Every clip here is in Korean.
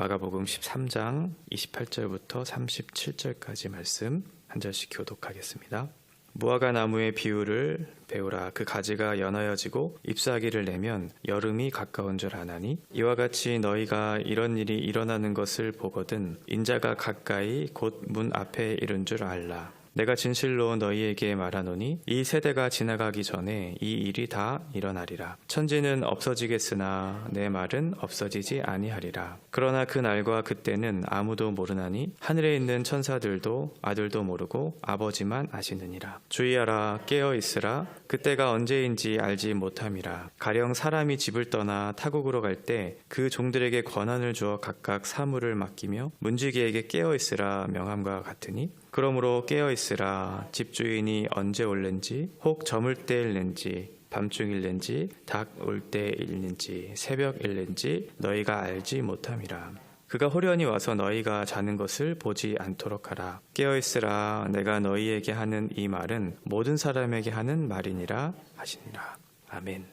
마가복음 13장 28절부터 37절까지 말씀 한 절씩 교독하겠습니다. 무화과 나무의 비유를 배우라. 그 가지가 연하여지고 잎사귀를 내면 여름이 가까운 줄 아나니 이와 같이 너희가 이런 일이 일어나는 것을 보거든 인자가 가까이 곧 문 앞에 이른 줄 알라. 내가 진실로 너희에게 말하노니 이 세대가 지나가기 전에 이 일이 다 일어나리라. 천지는 없어지겠으나 내 말은 없어지지 아니하리라. 그러나 그 날과 그때는 아무도 모르나니 하늘에 있는 천사들도 아들도 모르고 아버지만 아시느니라. 주의하라. 깨어 있으라. 그때가 언제인지 알지 못함이라. 가령 사람이 집을 떠나 타국으로 갈 때 그 종들에게 권한을 주어 각각 사물을 맡기며 문지기에게 깨어 있으라 명함과 같으니 그러므로 깨어있으라. 집주인이 언제 올는지 혹 저물 때일는지 밤중일는지 닭 올 때일는지 새벽일는지 너희가 알지 못함이라. 그가 호련히 와서 너희가 자는 것을 보지 않도록 하라. 깨어있으라. 내가 너희에게 하는 이 말은 모든 사람에게 하는 말이니라 하시니라. 아멘.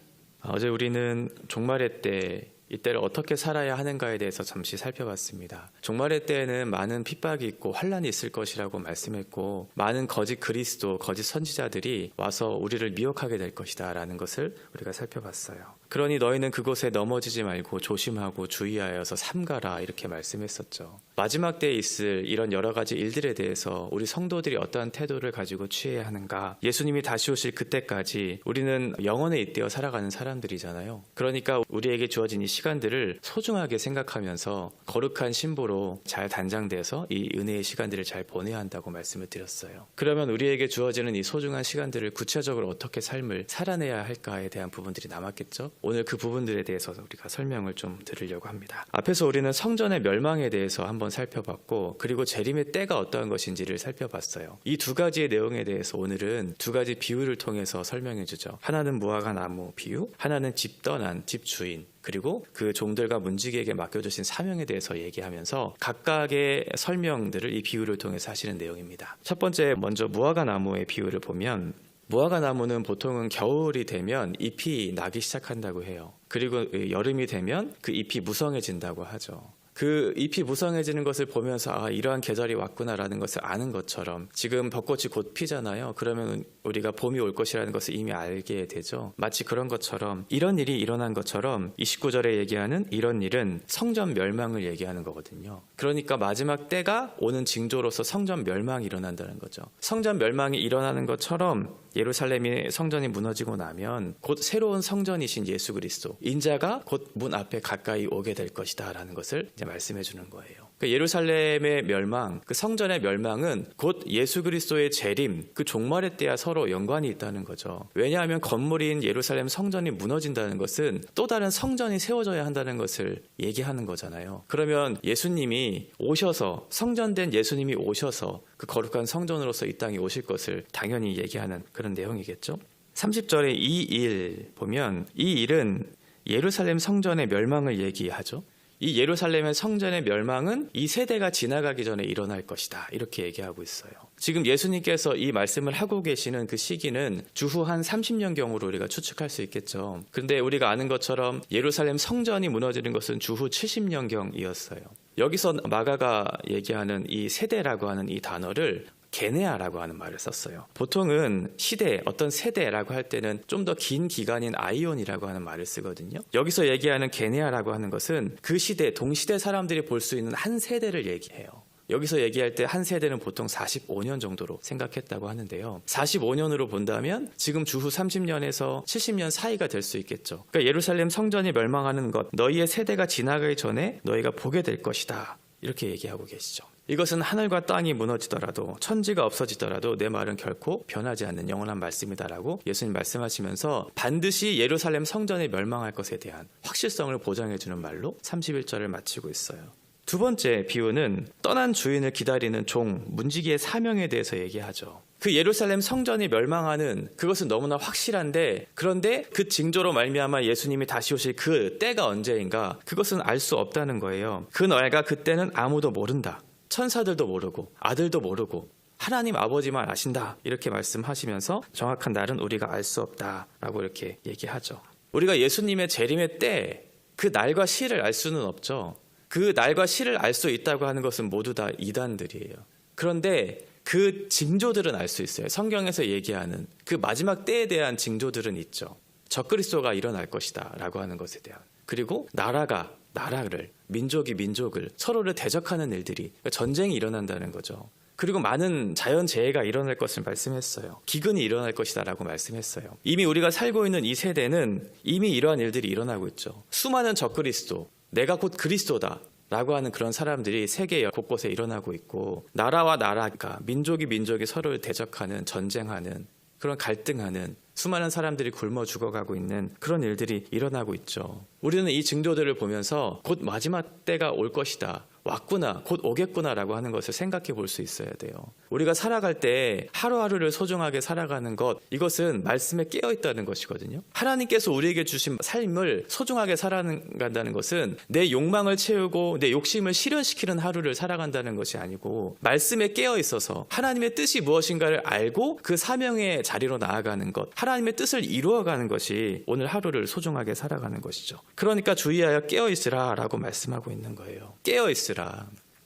어제 우리는 종말의 때 이때를 어떻게 살아야 하는가에 대해서 잠시 살펴봤습니다. 종말의 때에는 많은 핍박이 있고 환란이 있을 것이라고 말씀했고 많은 거짓 그리스도, 거짓 선지자들이 와서 우리를 미혹하게 될 것이다 라는 것을 우리가 살펴봤어요. 그러니 너희는 그곳에 넘어지지 말고 조심하고 주의하여서 삼가라 이렇게 말씀했었죠. 마지막 때에 있을 이런 여러 가지 일들에 대해서 우리 성도들이 어떠한 태도를 가지고 취해야 하는가. 예수님이 다시 오실 그때까지 우리는 영원에 잇대어 살아가는 사람들이잖아요. 그러니까 우리에게 주어진 이 시간들을 소중하게 생각하면서 거룩한 신보로 잘 단장돼서 이 은혜의 시간들을 잘 보내야 한다고 말씀을 드렸어요. 그러면 우리에게 주어지는 이 소중한 시간들을 구체적으로 어떻게 삶을 살아내야 할까에 대한 부분들이 남았겠죠. 오늘 그 부분들에 대해서 우리가 설명을 좀 드리려고 합니다. 앞에서 우리는 성전의 멸망에 대해서 한번 살펴봤고 그리고 재림의 때가 어떠한 것인지를 살펴봤어요. 이 두 가지의 내용에 대해서 오늘은 두 가지 비유를 통해서 설명해 주죠. 하나는 무화과 나무 비유, 하나는 집 떠난 집주인, 그리고 그 종들과 문지기에게 맡겨주신 사명에 대해서 얘기하면서 각각의 설명들을 이 비유를 통해서 하시는 내용입니다. 첫 번째 먼저 무화과 나무의 비유를 보면 무화과 나무는 보통은 겨울이 되면 잎이 나기 시작한다고 해요. 그리고 여름이 되면 그 잎이 무성해진다고 하죠. 그 잎이 무성해지는 것을 보면서 이러한 계절이 왔구나라는 것을 아는 것처럼 지금 벚꽃이 곧 피잖아요. 그러면 우리가 봄이 올 것이라는 것을 이미 알게 되죠. 마치 그런 것처럼 이런 일이 일어난 것처럼 29절에 얘기하는 이런 일은 성전 멸망을 얘기하는 거거든요. 그러니까 마지막 때가 오는 징조로서 성전 멸망이 일어난다는 거죠. 성전 멸망이 일어나는 것처럼 예루살렘의 성전이 무너지고 나면 곧 새로운 성전이신 예수 그리스도 인자가 곧 문 앞에 가까이 오게 될 것이다 라는 것을 이제 말씀해 주는 거예요. 그 예루살렘의 멸망, 그 성전의 멸망은 곧 예수 그리스도의 재림, 그 종말의 때와 서로 연관이 있다는 거죠. 왜냐하면 건물인 예루살렘 성전이 무너진다는 것은 또 다른 성전이 세워져야 한다는 것을 얘기하는 거잖아요. 그러면 예수님이 오셔서 성전된 예수님이 오셔서 그 거룩한 성전으로서 이 땅에 오실 것을 당연히 얘기하는 그런 내용이겠죠. 30절에 이 일 보면 이 일은 예루살렘 성전의 멸망을 얘기하죠. 이 예루살렘의 성전의 멸망은 이 세대가 지나가기 전에 일어날 것이다 이렇게 얘기하고 있어요. 지금 예수님께서 이 말씀을 하고 계시는 그 시기는 주후 한 30년경으로 우리가 추측할 수 있겠죠. 그런데 우리가 아는 것처럼 예루살렘 성전이 무너지는 것은 주후 70년경이었어요. 여기서 마가가 얘기하는 이 세대라고 하는 이 단어를 게네아라고 하는 말을 썼어요. 보통은 시대, 어떤 세대라고 할 때는 좀 더 긴 기간인 아이온이라고 하는 말을 쓰거든요. 여기서 얘기하는 게네아라고 하는 것은 그 시대, 동시대 사람들이 볼 수 있는 한 세대를 얘기해요. 여기서 얘기할 때 한 세대는 보통 45년 정도로 생각했다고 하는데요. 45년으로 본다면 지금 주후 30년에서 70년 사이가 될 수 있겠죠. 그러니까 예루살렘 성전이 멸망하는 것, 너희의 세대가 지나가기 전에 너희가 보게 될 것이다. 이렇게 얘기하고 계시죠. 이것은 하늘과 땅이 무너지더라도 천지가 없어지더라도 내 말은 결코 변하지 않는 영원한 말씀이다라고 예수님 말씀하시면서 반드시 예루살렘 성전이 멸망할 것에 대한 확실성을 보장해주는 말로 31절을 마치고 있어요. 두 번째 비유는 떠난 주인을 기다리는 종, 문지기의 사명에 대해서 얘기하죠. 그 예루살렘 성전이 멸망하는 그것은 너무나 확실한데 그런데 그 징조로 말미암아 예수님이 다시 오실 그 때가 언제인가 그것은 알 수 없다는 거예요. 그 날과 그때는 아무도 모른다. 천사들도 모르고 아들도 모르고 하나님 아버지만 아신다 이렇게 말씀하시면서 정확한 날은 우리가 알 수 없다라고 이렇게 얘기하죠. 우리가 예수님의 재림의 때 그 날과 시를 알 수는 없죠. 그 날과 시를 알 수 있다고 하는 것은 모두 다 이단들이에요. 그런데 그 징조들은 알 수 있어요. 성경에서 얘기하는 그 마지막 때에 대한 징조들은 있죠. 적그리스도가 일어날 것이다 라고 하는 것에 대한, 그리고 나라가 나라를, 민족이 민족을, 서로를 대적하는 일들이, 전쟁이 일어난다는 거죠. 그리고 많은 자연재해가 일어날 것을 말씀했어요. 기근이 일어날 것이다 라고 말씀했어요. 이미 우리가 살고 있는 이 세대는 이미 이러한 일들이 일어나고 있죠. 수많은 적그리스도, 내가 곧 그리스도다 라고 하는 그런 사람들이 세계 곳곳에 일어나고 있고, 나라와 나라가, 민족이 민족이 서로를 대적하는, 전쟁하는, 그런 갈등하는, 수많은 사람들이 굶어 죽어가고 있는 그런 일들이 일어나고 있죠. 우리는 이 징조들을 보면서 곧 마지막 때가 올 것이다, 왔구나, 곧 오겠구나라고 하는 것을 생각해 볼 수 있어야 돼요. 우리가 살아갈 때 하루하루를 소중하게 살아가는 것, 이것은 말씀에 깨어 있다는 것이거든요. 하나님께서 우리에게 주신 삶을 소중하게 살아간다는 것은 내 욕망을 채우고 내 욕심을 실현시키는 하루를 살아간다는 것이 아니고, 말씀에 깨어 있어서 하나님의 뜻이 무엇인가를 알고 그 사명의 자리로 나아가는 것, 하나님의 뜻을 이루어가는 것이 오늘 하루를 소중하게 살아가는 것이죠. 그러니까 주의하여 깨어 있으라 라고 말씀하고 있는 거예요. 깨어 있으라.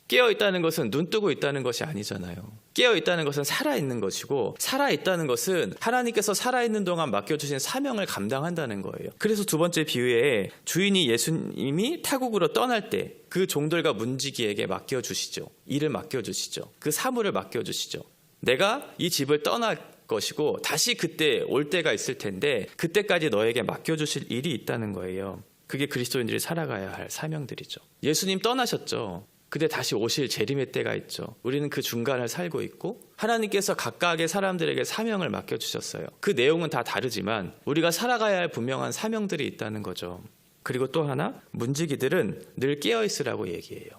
깨어있다는 것은 눈 뜨고 있다는 것이 아니잖아요. 깨어있다는 것은 살아있는 것이고, 살아있다는 것은 하나님께서 살아있는 동안 맡겨주신 사명을 감당한다는 거예요. 그래서 두 번째 비유에 주인이 예수님이 타국으로 떠날 때 그 종들과 문지기에게 맡겨주시죠. 일을 맡겨주시죠. 그 사물을 맡겨주시죠. 내가 이 집을 떠날 것이고 다시 그때 올 때가 있을 텐데 그때까지 너에게 맡겨주실 일이 있다는 거예요. 그게 그리스도인들이 살아가야 할 사명들이죠. 예수님 떠나셨죠. 근데 다시 오실 재림의 때가 있죠. 우리는 그 중간을 살고 있고, 하나님께서 각각의 사람들에게 사명을 맡겨주셨어요. 그 내용은 다 다르지만 우리가 살아가야 할 분명한 사명들이 있다는 거죠. 그리고 또 하나, 문지기들은 늘 깨어있으라고 얘기해요.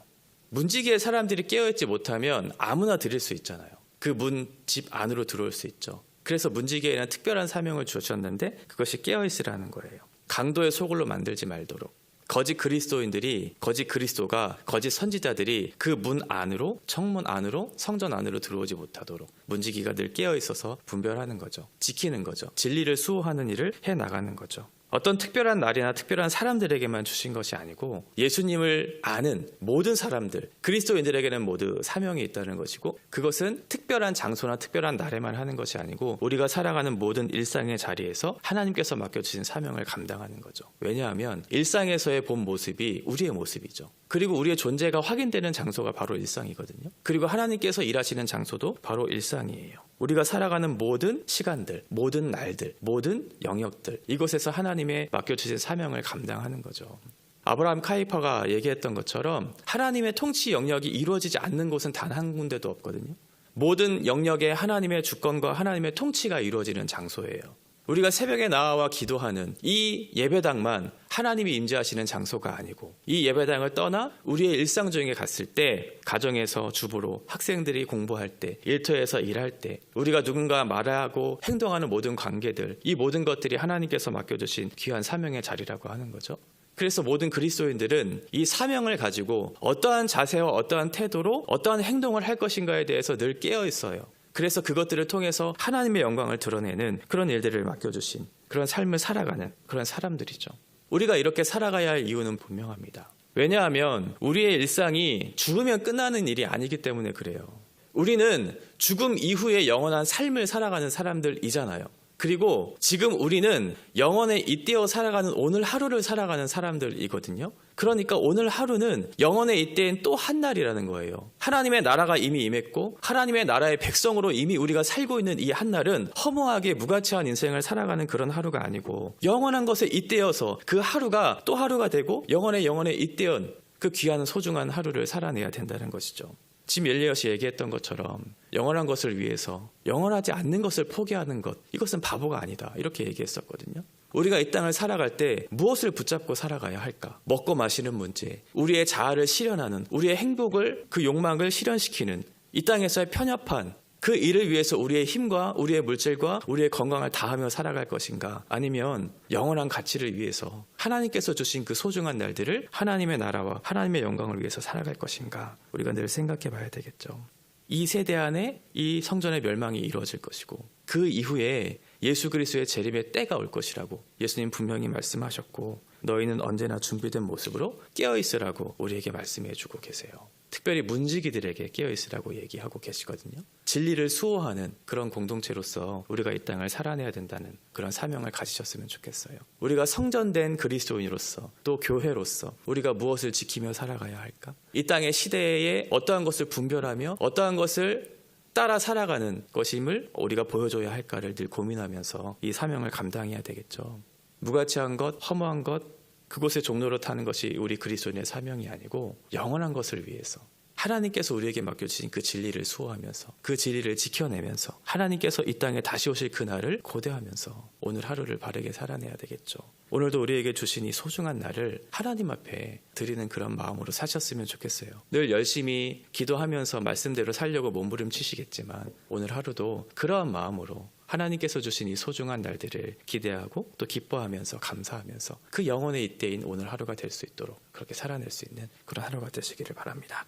문지기의 사람들이 깨어있지 못하면 아무나 들일 수 있잖아요. 그 문 집 안으로 들어올 수 있죠. 그래서 문지기에는 특별한 사명을 주셨는데 그것이 깨어있으라는 거예요. 강도의 소굴로 만들지 말도록. 거짓 그리스도인들이, 거짓 그리스도가, 거짓 선지자들이 그 문 안으로, 청문 안으로, 성전 안으로 들어오지 못하도록 문지기가 늘 깨어있어서 분별하는 거죠. 지키는 거죠. 진리를 수호하는 일을 해나가는 거죠. 어떤 특별한 날이나 특별한 사람들에게만 주신 것이 아니고 예수님을 아는 모든 사람들, 그리스도인들에게는 모두 사명이 있다는 것이고, 그것은 특별한 장소나 특별한 날에만 하는 것이 아니고 우리가 살아가는 모든 일상의 자리에서 하나님께서 맡겨주신 사명을 감당하는 거죠. 왜냐하면 일상에서의 본 모습이 우리의 모습이죠. 그리고 우리의 존재가 확인되는 장소가 바로 일상이거든요. 그리고 하나님께서 일하시는 장소도 바로 일상이에요. 우리가 살아가는 모든 시간들, 모든 날들, 모든 영역들, 이곳에서 하나님의 맡겨주신 사명을 감당하는 거죠. 아브라함 카이퍼가 얘기했던 것처럼 하나님의 통치 영역이 이루어지지 않는 곳은 단 한 군데도 없거든요. 모든 영역에 하나님의 주권과 하나님의 통치가 이루어지는 장소예요. 우리가 새벽에 나와 기도하는 이 예배당만 하나님이 임재하시는 장소가 아니고, 이 예배당을 떠나 우리의 일상 중에 갔을 때, 가정에서 주부로, 학생들이 공부할 때, 일터에서 일할 때, 우리가 누군가 말하고 행동하는 모든 관계들, 이 모든 것들이 하나님께서 맡겨주신 귀한 사명의 자리라고 하는 거죠. 그래서 모든 그리스도인들은 이 사명을 가지고 어떠한 자세와 어떠한 태도로 어떠한 행동을 할 것인가에 대해서 늘 깨어 있어요. 그래서 그것들을 통해서 하나님의 영광을 드러내는 그런 일들을 맡겨주신, 그런 삶을 살아가는 그런 사람들이죠. 우리가 이렇게 살아가야 할 이유는 분명합니다. 왜냐하면 우리의 일상이 죽으면 끝나는 일이 아니기 때문에 그래요. 우리는 죽음 이후의 영원한 삶을 살아가는 사람들이잖아요. 그리고 지금 우리는 영원에 잇대어 살아가는 오늘 하루를 살아가는 사람들이거든요. 그러니까 오늘 하루는 영원에 잇대인 또 한 날이라는 거예요. 하나님의 나라가 이미 임했고 하나님의 나라의 백성으로 이미 우리가 살고 있는 이 한 날은 허무하게 무가치한 인생을 살아가는 그런 하루가 아니고, 영원한 것에 잇대어서 그 하루가 또 하루가 되고 영원에 잇대은 그 귀한 소중한 하루를 살아내야 된다는 것이죠. 짐 엘리엇이 얘기했던 것처럼 영원한 것을 위해서 영원하지 않는 것을 포기하는 것, 이것은 바보가 아니다, 이렇게 얘기했었거든요. 우리가 이 땅을 살아갈 때 무엇을 붙잡고 살아가야 할까? 먹고 마시는 문제, 우리의 자아를 실현하는, 우리의 행복을, 그 욕망을 실현시키는 이 땅에서의 편협한 그 일을 위해서 우리의 힘과 우리의 물질과 우리의 건강을 다하며 살아갈 것인가? 아니면 영원한 가치를 위해서 하나님께서 주신 그 소중한 날들을 하나님의 나라와 하나님의 영광을 위해서 살아갈 것인가? 우리가 늘 생각해 봐야 되겠죠. 이 세대 안에 이 성전의 멸망이 이루어질 것이고, 그 이후에 예수 그리스도의 재림의 때가 올 것이라고 예수님 분명히 말씀하셨고, 너희는 언제나 준비된 모습으로 깨어있으라고 우리에게 말씀해주고 계세요. 특별히 문지기들에게 깨어있으라고 얘기하고 계시거든요. 진리를 수호하는 그런 공동체로서 우리가 이 땅을 살아내야 된다는 그런 사명을 가지셨으면 좋겠어요. 우리가 성전된 그리스도인으로서, 또 교회로서 우리가 무엇을 지키며 살아가야 할까? 이 땅의 시대에 어떠한 것을 분별하며 어떠한 것을 따라 살아가는 것임을 우리가 보여줘야 할까를 늘 고민하면서 이 사명을 감당해야 되겠죠. 무가치한 것, 허무한 것, 그곳의 종로로 타는 것이 우리 그리스도인의 사명이 아니고 영원한 것을 위해서 하나님께서 우리에게 맡겨주신 그 진리를 수호하면서 그 진리를 지켜내면서 하나님께서 이 땅에 다시 오실 그날을 고대하면서 오늘 하루를 바르게 살아내야 되겠죠. 오늘도 우리에게 주신 이 소중한 날을 하나님 앞에 드리는 그런 마음으로 사셨으면 좋겠어요. 늘 열심히 기도하면서 말씀대로 살려고 몸부림치시겠지만 오늘 하루도 그러한 마음으로 하나님께서 주신 이 소중한 날들을 기대하고 또 기뻐하면서 감사하면서 그 영혼의 이때인 오늘 하루가 될 수 있도록 그렇게 살아낼 수 있는 그런 하루가 되시기를 바랍니다.